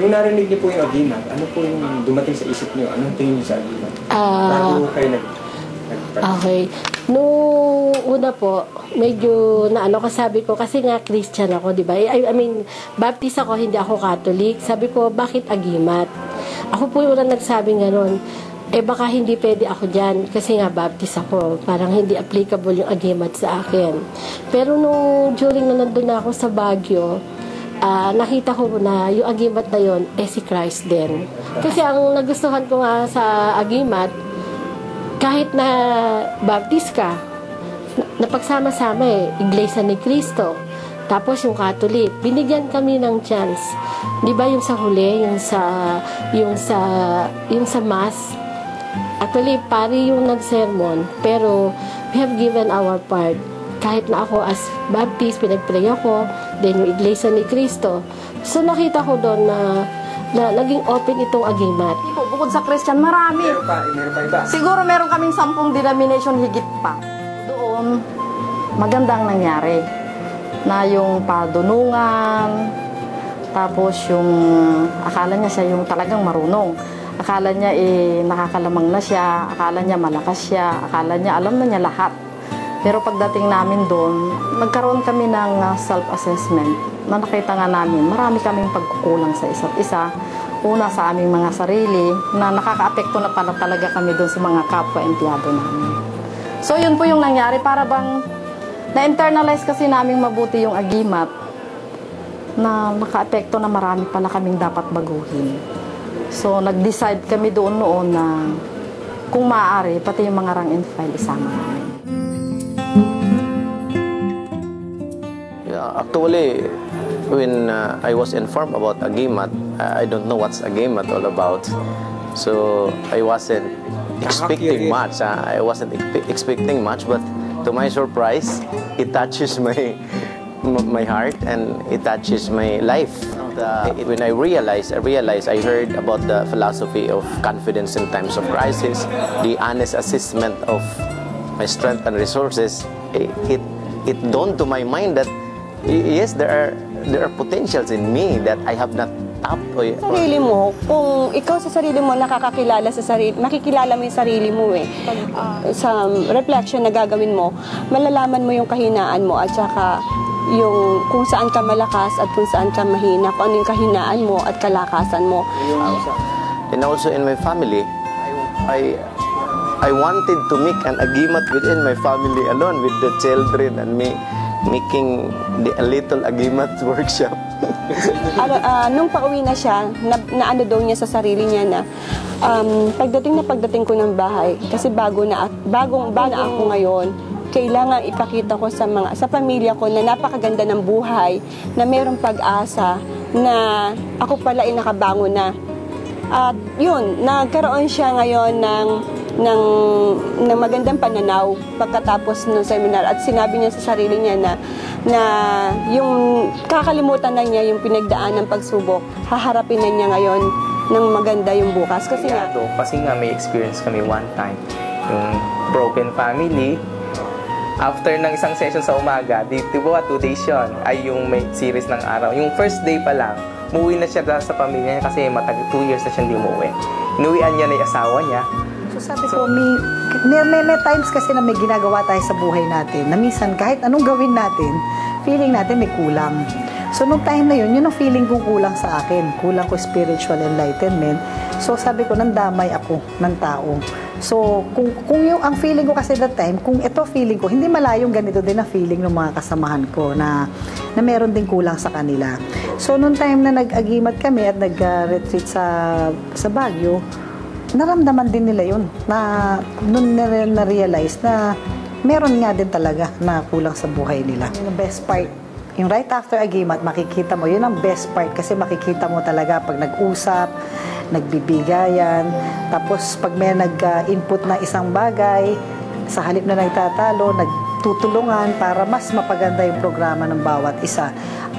Nung narinig niyo po yung agimat, ano po yung dumating sa isip niyo? Anong tingin niyo sa agimat? Bago kayo okay. Nung una po, medyo kasabi ko, kasi nga Christian ako, di ba? I mean, Baptist ako, hindi ako Catholic. Sabi ko, bakit agimat? Ako po yung nagsabi gano'n. Baka hindi pwede ako dyan, kasi nga Baptist ako. Parang hindi applicable yung agimat sa akin. Pero during na nandun na ako sa Baguio, nakita ko na yung agimat na yun, si Christ din. Kasi ang nagustuhan ko nga sa agimat, kahit na Baptist ka, napagsama-sama Iglesia ni Cristo, tapos yung Catholic, binigyan kami ng chance. 'Di ba yung sa huli, yung sa mass, actually pari yung nag-sermon, pero we have given our part. Kahit na ako as Baptist, pinag-pray ako, then yung Iglesia ni Cristo. So nakita ko doon na naging open itong agimat. Bukod sa Christian, marami. Meron pa iba? Siguro meron kaming 10 denomination higit pa. Doon, magandang nangyari. Na yung padunungan, tapos yung akala niya siya yung talagang marunong. Akala niya nakakalamang na siya, akala niya malakas siya, akala niya alam na niya lahat. Pero pagdating namin doon, nagkaroon kami ng self-assessment. Na nakita nga namin, marami kaming pagkukulang sa isa't isa. Una sa aming mga sarili, na nakaka-apekto na pala talaga kami doon sa mga kapwa-empleyado namin. So yun po yung nangyari, para bang na-internalize kasi naming mabuti yung agimat, na naka-apekto na marami pala kaming dapat baguhin. So nag-decide kami doon noon na kung maaari, pati yung mga rank and file isama namin. Actually, when I was informed about agimat, I don't know what's agimat all about. So I wasn't expecting much. I wasn't expecting much, but to my surprise, it touches my heart and it touches my life. When I realized, I heard about the philosophy of confidence in times of crisis, the honest assessment of my strength and resources. It dawned to my mind that yes, there are potentials in me that I have not tapped. Sarili mo, kung ikaw sa sarili mo nakakakilala sa sarili, makikilala mo yung sarili mo sa reflection na gagawin mo, malalaman mo yung kahinaan mo at saka yung kung saan ka malakas at kung saan ka mahina, kung ano yung kahinaan mo at kalakasan mo. And also in my family, I wanted to make an agimat within my family alone with the children and me making a little agimat workshop. Nung pauwi na siya, na ano daw niya sa sarili niya na pagdating ko ng bahay, kasi bago na ako ngayon, kailangan ipakita ko sa pamilya ko na napakaganda ng buhay, na mayroong pag-asa, na ako pala ay nakabangon na. At yun, nagkaroon siya ngayon ng magandang pananaw pagkatapos ng seminar, at sinabi niya sa sarili niya na yung kakalimutan na niya yung pinagdaan ng pagsubok, haharapin na niya ngayon ng maganda yung bukas. Kasi nga may experience kami one time, yung broken family. After ng isang session sa umaga, di ba 2 days yun, ay yung may series ng araw. Yung first day pa lang, umuwi na siya sa pamilya niya kasi 2 years na siya hindi umuwi. Inuwian niya na yung asawa niya. So sabi ko, may times kasi na may ginagawa tayo sa buhay natin, na minsan kahit anong gawin natin, feeling natin may kulang. So nung time na yun ang feeling kong kulang sa akin. Kulang ko spiritual enlightenment. So sabi ko, nandamay ako ng tao. So kung yung ang feeling ko kasi that time, kung ito feeling ko, hindi malayong ganito din ang feeling ng mga kasamahan ko na meron din kulang sa kanila. So nung time na nag-agimat kami at nag-retreat sa Baguio, naramdaman din nila yun, na nun na-realize na meron nga din talaga na kulang sa buhay nila. Yung best part, yung right after agimat, makikita mo, yun ang best part kasi makikita mo talaga pag nag-usap, nagbibigayan, tapos pag may nag-input na isang bagay, sa halip na nagtatalo, nagtutulungan para mas mapaganda yung programa ng bawat isa.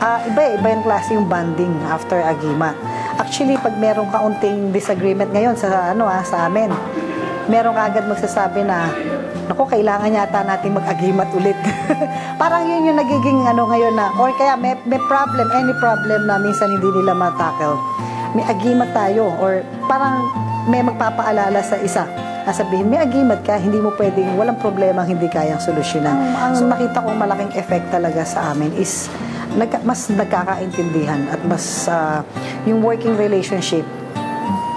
Iba yung klase yung bonding after agimat. Actually, pag merong kaunting disagreement ngayon sa amin, merong agad magsasabi na, naku, kailangan yata natin mag-agimat ulit. Parang yun yung nagiging ngayon na, or kaya may problem, any problem na minsan hindi nila matackle. may agimat tayo or parang may magpapaalala sa isa. Sabihin, may agimat ka, hindi mo pwedeng, walang problema hindi kayang solusyonan. Ang nakita kong malaking effect talaga sa amin is mas nagkakaintindihan at mas yung working relationship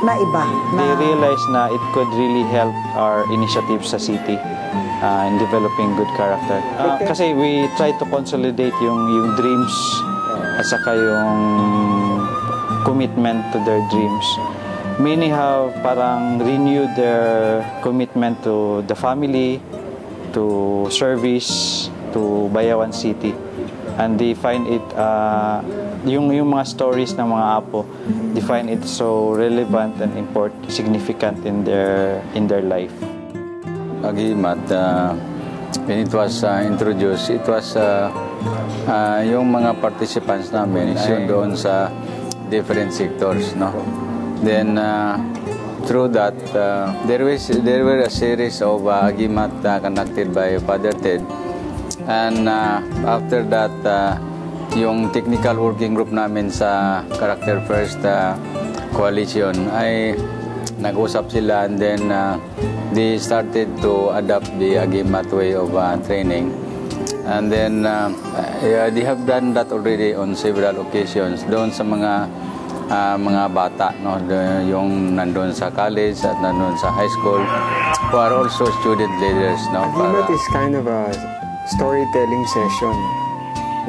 na iba. They realized na it could really help our initiative sa city in developing good character. Kasi we try to consolidate yung dreams at saka yung commitment to their dreams. Many have parang renewed their commitment to the family, to service, to Bayawan City. And they find it, yung mga stories ng mga apo, they find it so relevant and significant in their life. Agimat, when it was introduced, it was yung mga participants namin is yun doon sa different sectors, no? Then through that, there were a series of agimat conducted by Father Ted, and after that, yung technical working group namin sa Character First Coalition ay nag-usap sila, and then they started to adopt the agimat way of training. And then they have done that already on several occasions doon sa mga bata, no, yung nandun sa college at nandun sa high school, who are also student leaders, no. Agimat is kind of a storytelling session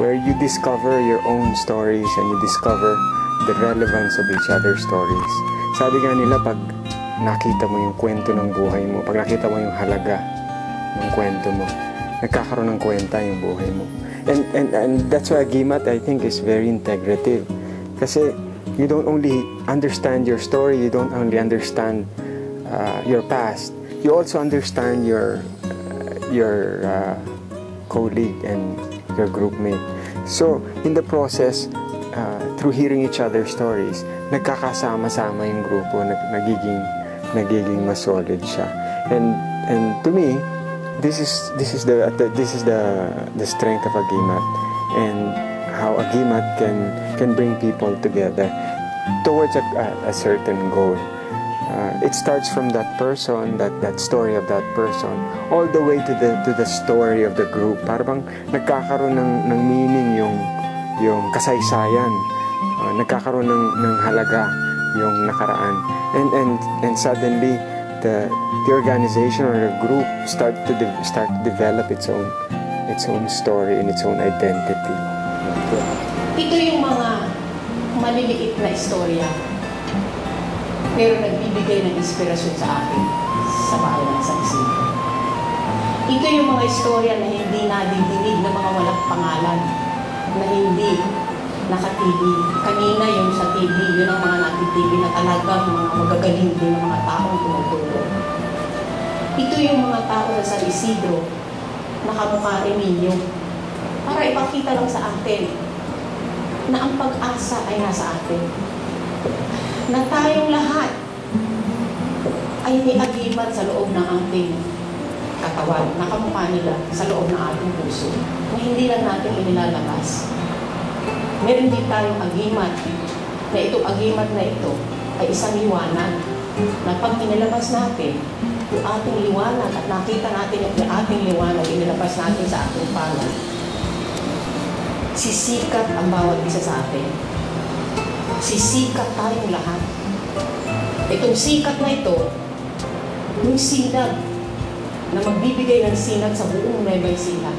where you discover your own stories and you discover the relevance of each other's stories. Sabi nga nila, pag nakita mo yung kwento ng buhay mo, pag nakita mo yung halaga ng kwento mo, nagkakaroon ng kwenta yung buhay mo. And that's why Agimat, I think, is very integrative. Kasi you don't only understand your story, you don't only understand your past, you also understand your colleague and your groupmate. So, in the process, through hearing each other's stories, nagkakasama-sama yung grupo, nagiging mas solid siya. And to me, this is the strength of Agimat, and how Agimat can bring people together towards a certain goal. It starts from that person, that story of that person, all the way to the story of the group. Parang nagkakaroon ng meaning yung kasaysayan, nagkakaroon ng halaga yung nakaraan, and suddenly the organization or the group start to develop its own story and its own identity. Ito yung mga maliliit na istorya, pero nagbibigay ng inspirasyon sa akin sa bayan ng San Isidro. Ito yung mga istorya na hindi nadidinig ng mga walang pangalan, na hindi naka-TV. Kanina yung sa TV, yun ang mga nati-TV na talagang mga magagaling din ng mga taong tumutulong. Ito yung mga tao sa San Isidro na kamukha Emilio, para ipakita lang sa atin na ang pag-asa ay nasa atin. Na tayong lahat ay may agimat sa loob ng ating katawan, na kamukha nila sa loob ng ating puso, na hindi lang natin inilalabas. Meron din tayong agimat, na itong agimat na ito ay isang liwanag, na pag inilabas natin yung ating liwanag at nakita natin yung ating liwanag, inilabas natin sa ating palad, sisikat ang bawat isa sa atin. Sisikat tayong lahat. Itong sikat na ito, yung sinag na magbibigay ng sinag sa buong Nueva Ecija.